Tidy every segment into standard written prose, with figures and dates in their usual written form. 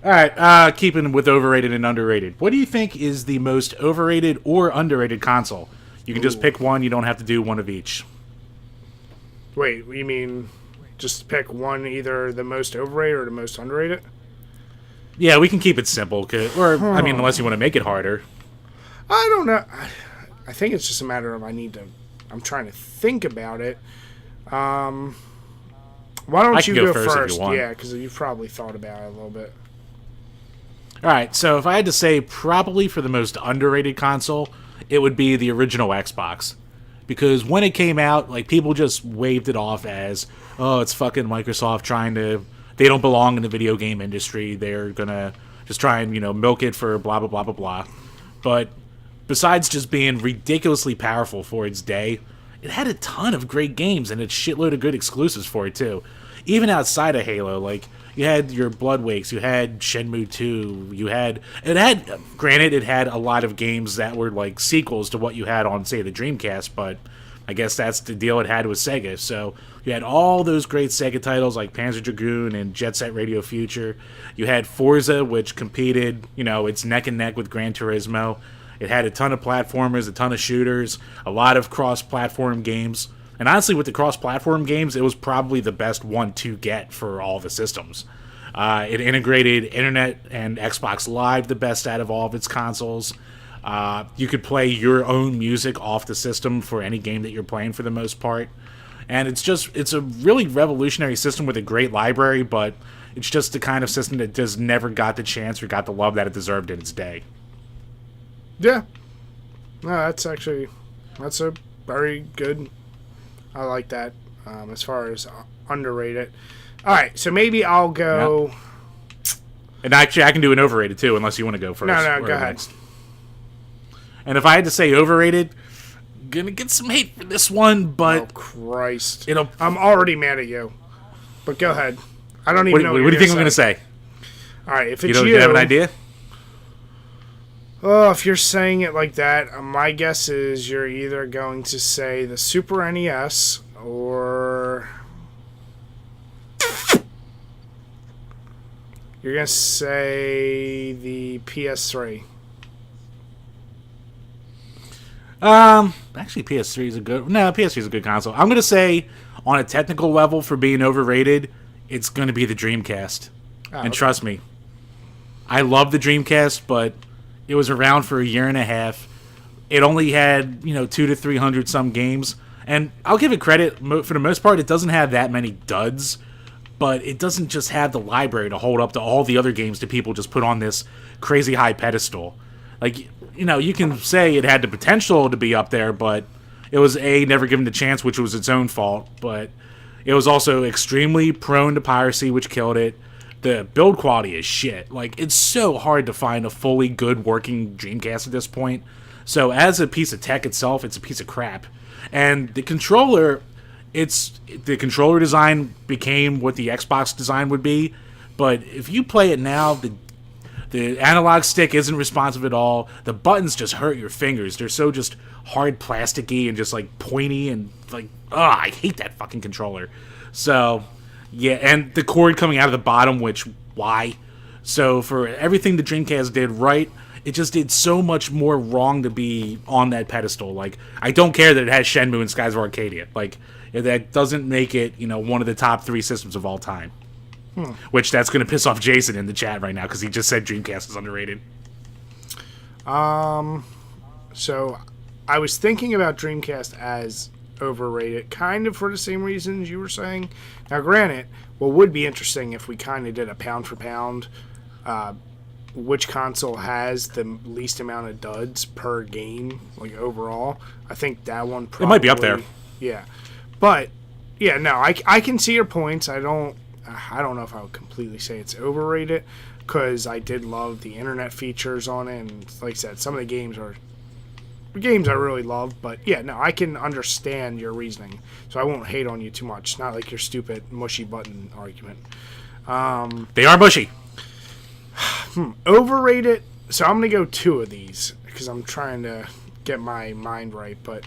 All right, keeping with overrated and underrated. What do you think is the most overrated or underrated console? You can just Ooh. pick one. You don't have to do one of each. Wait, you mean just pick one, either the most overrated or the most underrated? Yeah, we can keep it simple. I mean, unless you want to make it harder. I don't know. I think it's just a matter of I'm trying to think about it. Why I don't can you go go first if first? you want. Yeah, because you've probably thought about it a little bit. All right, so if I had to say probably for the most underrated console, it would be the original Xbox. Because when it came out, like people just waved it off as, oh, it's fucking Microsoft trying to they don't belong in the video game industry. They're going to just try and, milk it for blah blah blah blah blah. But besides just being ridiculously powerful for its day, it had a ton of great games and a shitload of good exclusives for it too. Even outside of Halo, like you had your Blood Wakes, you had Shenmue 2, granted it had a lot of games that were like sequels to what you had on say the Dreamcast, but I guess that's the deal it had with Sega. So you had all those great Sega titles like Panzer Dragoon and Jet Set Radio Future. You had Forza, which competed, it's neck and neck with Gran Turismo. It had a ton of platformers, a ton of shooters, a lot of cross-platform games. And honestly, with the cross-platform games, it was probably the best one to get for all the systems. It integrated Internet and Xbox Live, the best out of all of its consoles. You could play your own music off the system for any game that you're playing for the most part. And it's a really revolutionary system with a great library, but it's just the kind of system that just never got the chance or got the love that it deserved in its day. Yeah. No, that's a very good. I like that as far as underrated. All right, so maybe I'll go. Yep. And actually, I can do an overrated too, unless you want to go first. No, go ahead. Next. And if I had to say overrated, gonna get some hate for this one, but Oh Christ! it'll. I'm already mad at you. But go ahead. I don't even know What do you think I'm gonna say? All right, if it's You don't have an idea? Oh, if you're saying it like that, my guess is you're either going to say the Super NES or you're going to say the PS3. Actually, PS3 is a good. No, PS3 is a good console. I'm gonna say, on a technical level, for being overrated, it's gonna be the Dreamcast. And Okay. trust me, I love the Dreamcast, but it was around for a year and a half. It only had 200 to 300 some games, and I'll give it credit for the most part. It doesn't have that many duds, but it doesn't just have the library to hold up to all the other games that people just put on this crazy high pedestal. Like, you can say it had the potential to be up there, but it was never given the chance, which was its own fault. But it was also extremely prone to piracy, which killed it. The build quality is shit. Like, it's so hard to find a fully good working Dreamcast at this point. So as a piece of tech itself, it's a piece of crap. And the controller, the controller design became what the Xbox design would be. But if you play it now, the analog stick isn't responsive at all. The buttons just hurt your fingers. They're so just hard plasticky and just like pointy and like, I hate that fucking controller. So, yeah, and the cord coming out of the bottom, which, why? So for everything the Dreamcast did right, it just did so much more wrong to be on that pedestal. Like, I don't care that it has Shenmue and Skies of Arcadia. Like, that doesn't make it, one of the top 3 systems of all time. Which that's going to piss off Jason in the chat right now because he just said Dreamcast is underrated. So I was thinking about Dreamcast as overrated, kind of for the same reasons you were saying. Now, granted, what would be interesting if we kind of did a pound for pound, which console has the least amount of duds per game, like overall. I think that one probably... It might be up there. Yeah. But, yeah, no, I can see your points. I don't know if I would completely say it's overrated, because I did love the internet features on it, and like I said, some of the games are games I really love. But yeah, no, I can understand your reasoning, so I won't hate on you too much. It's not like your stupid mushy button argument. They are mushy. Overrated. So I'm gonna go 2 of these because I'm trying to get my mind right. But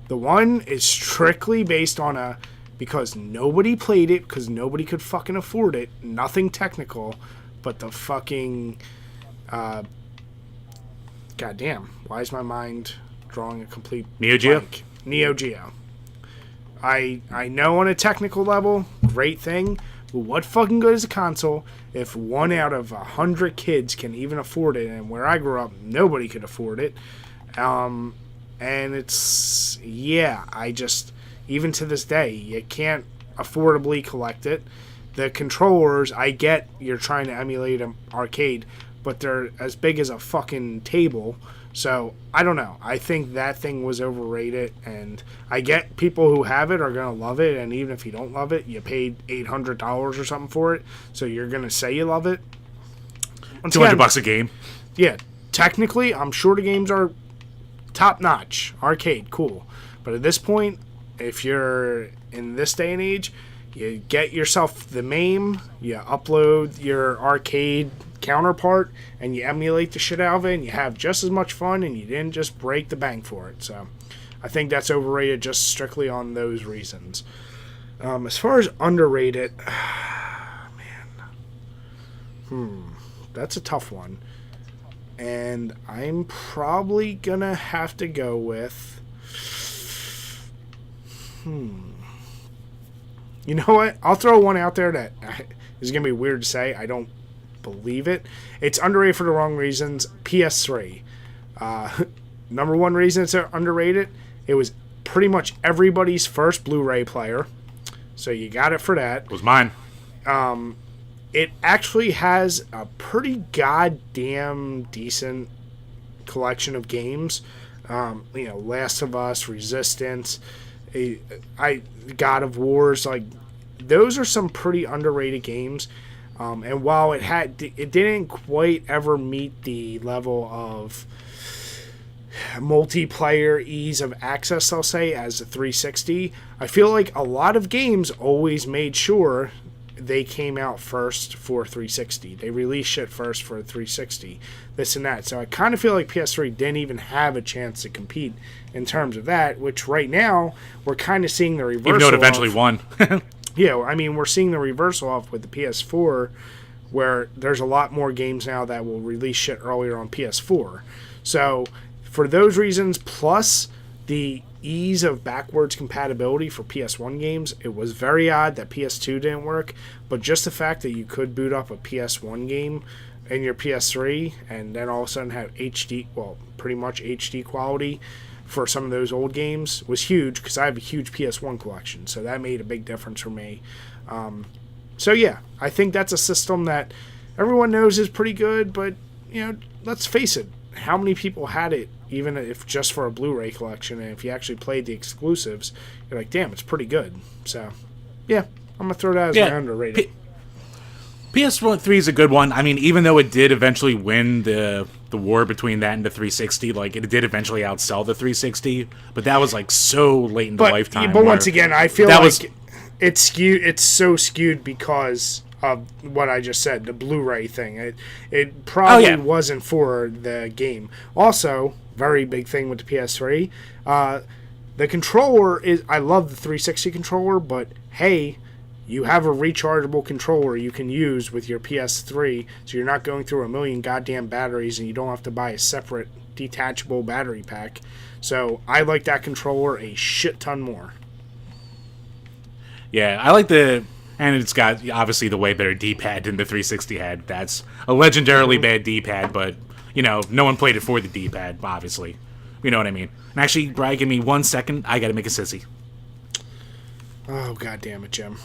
the one is strictly based on because nobody played it, because nobody could fucking afford it, nothing technical, but the fucking goddamn, why is my mind drawing a complete Neo Geo? blank? Neo Geo. I know on a technical level, great thing, but what fucking good is a console if 1 out of 100 kids can even afford it? And where I grew up, nobody could afford it. And it's, yeah, I just, even to this day, you can't affordably collect it. The controllers, I get you're trying to emulate an arcade, but they're as big as a fucking table. So, I don't know. I think that thing was overrated, and I get people who have it are going to love it, and even if you don't love it, you paid $800 or something for it, so you're going to say you love it. $200 a game. Yeah, technically, I'm sure the games are top-notch. Arcade, cool. But at this point, if you're in this day and age, you get yourself the MAME, you upload your arcade counterpart, and you emulate the shit out of it, and you have just as much fun, and you didn't just break the bank for it. So I think that's overrated just strictly on those reasons. As far as underrated, that's a tough one. And I'm probably gonna have to go with you know what? I'll throw one out there that is going to be weird to say. I don't believe it. It's underrated for the wrong reasons. PS3. Number one reason it's underrated, it was pretty much everybody's first Blu-ray player. So you got it for that. It was mine. It actually has a pretty goddamn decent collection of games. Last of Us, Resistance, God of Wars, like those are some pretty underrated games. And while it didn't quite ever meet the level of multiplayer ease of access, I'll say, as the 360, I feel like a lot of games always made sure they came out first for 360. They released shit first for 360, this and that. So I kind of feel like PS3 didn't even have a chance to compete in terms of that, which right now we're kind of seeing the reversal. Even though it eventually won. Yeah, I mean, we're seeing the reversal off with the PS4, where there's a lot more games now that will release shit earlier on PS4. So for those reasons, plus the ease of backwards compatibility for PS1 games, it was very odd that PS2 didn't work, but just the fact that you could boot up a PS1 game in your PS3 and then all of a sudden have HD, well, pretty much HD quality for some of those old games was huge, because I have a huge PS1 collection, so that made a big difference for me. So yeah, I think that's a system that everyone knows is pretty good, but let's face it, how many people had it, even if just for a Blu-ray collection, and if you actually played the exclusives, you're like, damn, it's pretty good. So, yeah, I'm going to throw that as my underrated. PS3 is a good one. I mean, even though it did eventually win the war between that and the 360, like, it did eventually outsell the 360, but that was, like, so late in the lifetime. But once again, I feel like it's so skewed because of what I just said, the Blu-ray thing. It probably wasn't for the game. Also, very big thing with the PS3, the controller is, I love the 360 controller, but hey, you have a rechargeable controller you can use with your PS3, so you're not going through a million goddamn batteries and you don't have to buy a separate detachable battery pack. So I like that controller a shit ton more. Yeah, I like and it's got obviously the way better D-pad than the 360 had. That's a legendarily bad D-pad, but no one played it for the D-pad, obviously. You know what I mean? And actually, Brian, give me 1 second. I gotta make a sissy. Oh, God damn it, Jim.